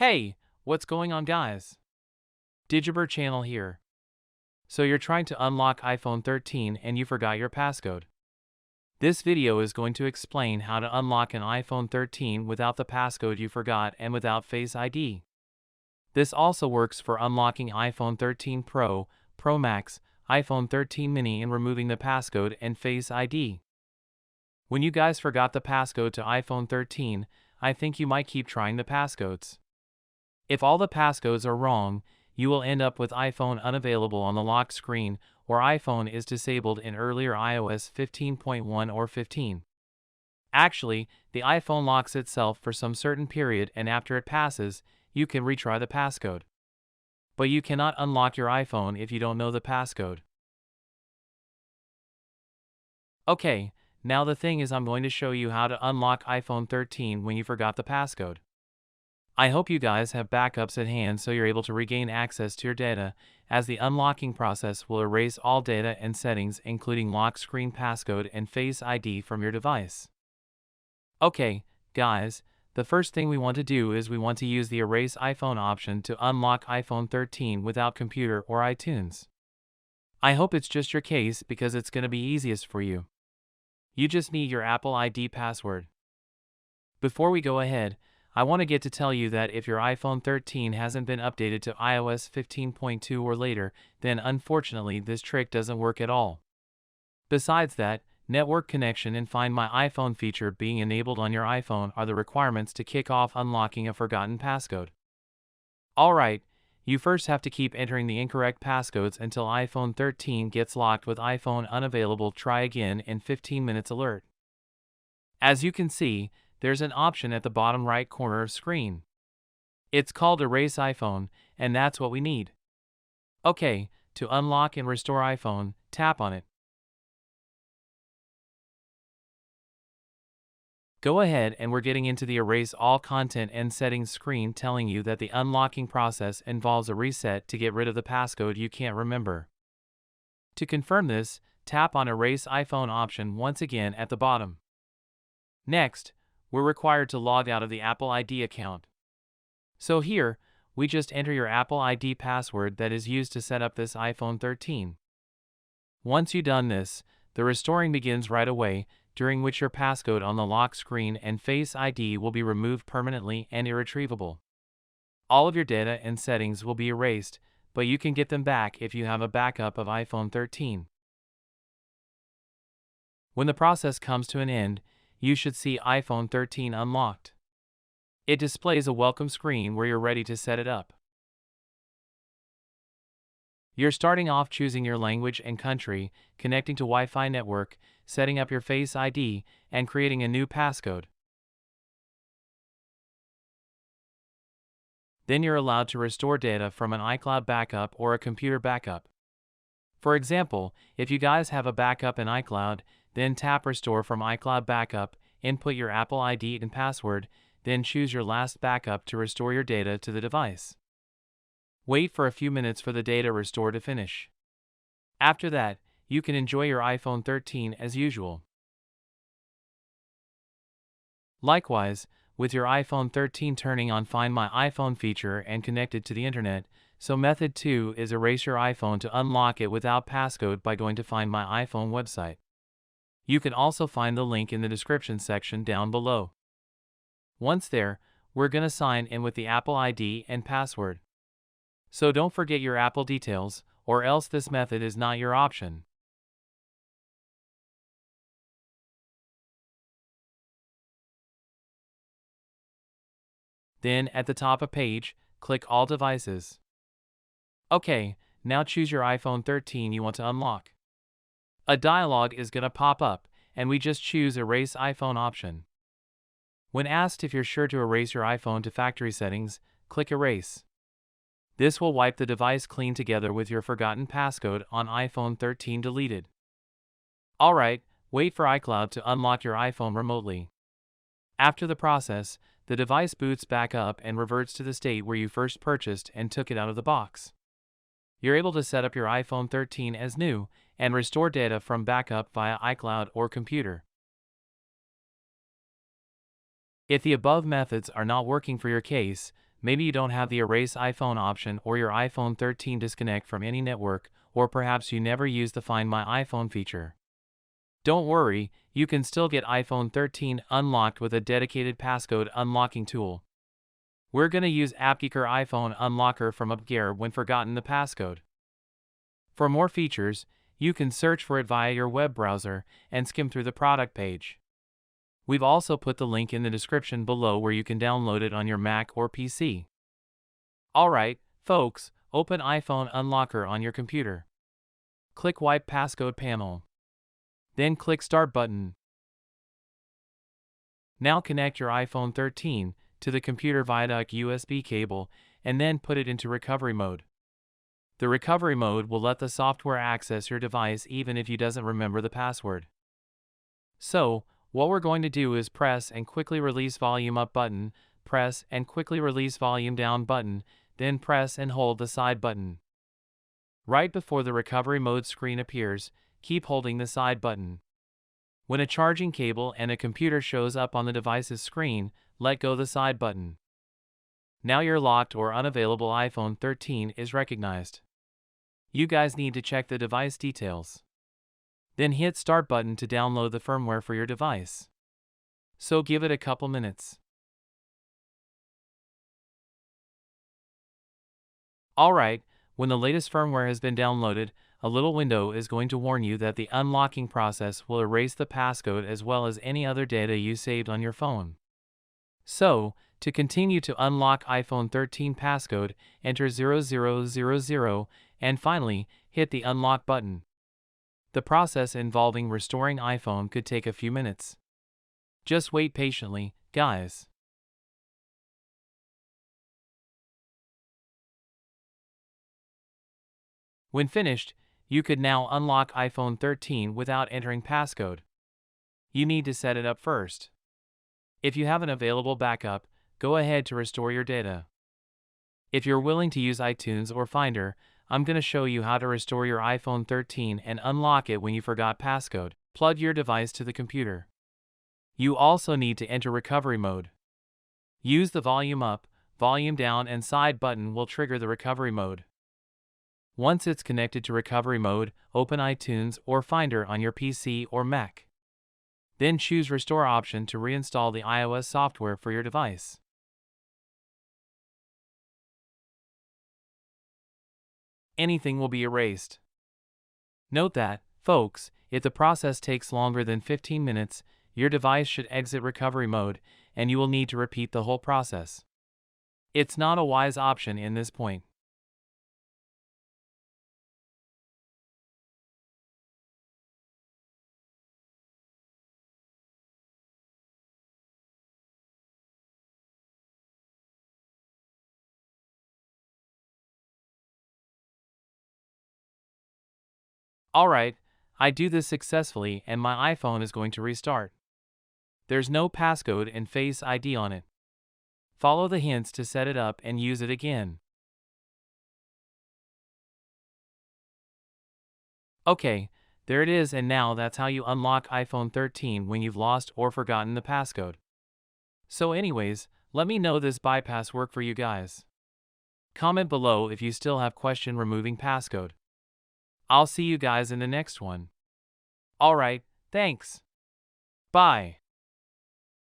Hey, what's going on, guys? Digibird channel here. So you're trying to unlock iPhone 13 and you forgot your passcode. This video is going to explain how to unlock an iPhone 13 without the passcode you forgot and without Face ID. This also works for unlocking iPhone 13 Pro, Pro Max, iPhone 13 mini and removing the passcode and Face ID. When you guys forgot the passcode to iPhone 13, I think you might keep trying the passcodes. If all the passcodes are wrong, you will end up with iPhone unavailable on the lock screen, or iPhone is disabled in earlier iOS 15.1 or 15. Actually, the iPhone locks itself for some certain period and after it passes, you can retry the passcode. But you cannot unlock your iPhone if you don't know the passcode. Okay, now the thing is I'm going to show you how to unlock iPhone 13 when you forgot the passcode. I hope you guys have backups at hand so you're able to regain access to your data, as the unlocking process will erase all data and settings including lock screen passcode and Face ID from your device. Okay, guys, the first thing we want to do is we want to use the Erase iPhone option to unlock iPhone 13 without computer or iTunes. I hope it's just your case because it's going to be easiest for you. You just need your Apple ID password. Before we go ahead, I want to get to tell you that if your iPhone 13 hasn't been updated to iOS 15.2 or later, then unfortunately this trick doesn't work at all. Besides that, network connection and Find My iPhone feature being enabled on your iPhone are the requirements to kick off unlocking a forgotten passcode. Alright, you first have to keep entering the incorrect passcodes until iPhone 13 gets locked with iPhone unavailable. Try again in 15 minutes alert. As you can see, there's an option at the bottom right corner of screen. It's called Erase iPhone, and that's what we need. Okay, to unlock and restore iPhone, tap on it. Go ahead and we're getting into the Erase All Content and Settings screen telling you that the unlocking process involves a reset to get rid of the passcode you can't remember. To confirm this, tap on Erase iPhone option once again at the bottom. Next, we're required to log out of the Apple ID account. So here, we just enter your Apple ID password that is used to set up this iPhone 13. Once you've done this, the restoring begins right away, during which your passcode on the lock screen and Face ID will be removed permanently and irretrievable. All of your data and settings will be erased, but you can get them back if you have a backup of iPhone 13. When the process comes to an end, you should see iPhone 13 unlocked. It displays a welcome screen where you're ready to set it up. You're starting off choosing your language and country, connecting to Wi-Fi network, setting up your Face ID, and creating a new passcode. Then you're allowed to restore data from an iCloud backup or a computer backup. For example, if you guys have a backup in iCloud, then tap Restore from iCloud Backup, input your Apple ID and password, then choose your last backup to restore your data to the device. Wait for a few minutes for the data restore to finish. After that, you can enjoy your iPhone 13 as usual. Likewise, with your iPhone 13 turning on Find My iPhone feature and connected to the internet, so method 2 is erase your iPhone to unlock it without passcode by going to Find My iPhone website. You can also find the link in the description section down below. Once there, we're gonna sign in with the Apple ID and password. So don't forget your Apple details, or else this method is not your option. Then at the top of page, click All Devices. Okay, now choose your iPhone 13 you want to unlock. A dialog is gonna pop up, and we just choose Erase iPhone option. When asked if you're sure to erase your iPhone to factory settings, click Erase. This will wipe the device clean together with your forgotten passcode on iPhone 13 deleted. Alright, wait for iCloud to unlock your iPhone remotely. After the process, the device boots back up and reverts to the state where you first purchased and took it out of the box. You're able to set up your iPhone 13 as new and restore data from backup via iCloud or computer. If the above methods are not working for your case, Maybe you don't have the Erase iPhone option, or your iPhone 13 disconnect from any network, or perhaps you never use the Find My iPhone feature. Don't worry, you can still get iPhone 13 unlocked with a dedicated passcode unlocking tool. We're gonna use AppGeeker iPhone Unlocker from UpGear when forgotten the passcode. For more features, you can search for it via your web browser and skim through the product page. We've also put the link in the description below where you can download it on your Mac or PC. Alright, folks, open iPhone Unlocker on your computer. Click Wipe Passcode panel. Then click Start button. Now connect your iPhone 13 to the computer via a USB cable and then put it into recovery mode. The recovery mode will let the software access your device even if you doesn't remember the password. So, what we're going to do is press and quickly release volume up button, press and quickly release volume down button, then press and hold the side button. Right before the recovery mode screen appears, keep holding the side button. When a charging cable and a computer shows up on the device's screen, let go the side button. Now your locked or unavailable iPhone 13 is recognized. You guys need to check the device details. Then hit Start button to download the firmware for your device. So give it a couple minutes. Alright, when the latest firmware has been downloaded, a little window is going to warn you that the unlocking process will erase the passcode as well as any other data you saved on your phone. So, to continue to unlock iPhone 13 passcode, enter 0000 and finally, hit the unlock button. The process involving restoring iPhone could take a few minutes. Just wait patiently, guys. When finished, you could now unlock iPhone 13 without entering passcode. You need to set it up first. If you have an available backup, go ahead to restore your data. If you're willing to use iTunes or Finder, I'm going to show you how to restore your iPhone 13 and unlock it when you forgot passcode. Plug your device to the computer. You also need to enter recovery mode. Use the volume up, volume down and side button will trigger the recovery mode. Once it's connected to recovery mode, open iTunes or Finder on your PC or Mac. Then choose Restore option to reinstall the iOS software for your device. Anything will be erased. Note that, folks, if the process takes longer than 15 minutes, your device should exit recovery mode, and you will need to repeat the whole process. It's not a wise option in this point. Alright, I do this successfully and my iPhone is going to restart. There's no passcode and Face ID on it. Follow the hints to set it up and use it again. Okay, there it is, and now that's how you unlock iPhone 13 when you've lost or forgotten the passcode. So anyways, let me know this bypass work for you guys. Comment below if you still have question removing passcode. I'll see you guys in the next one. Alright, thanks. Bye.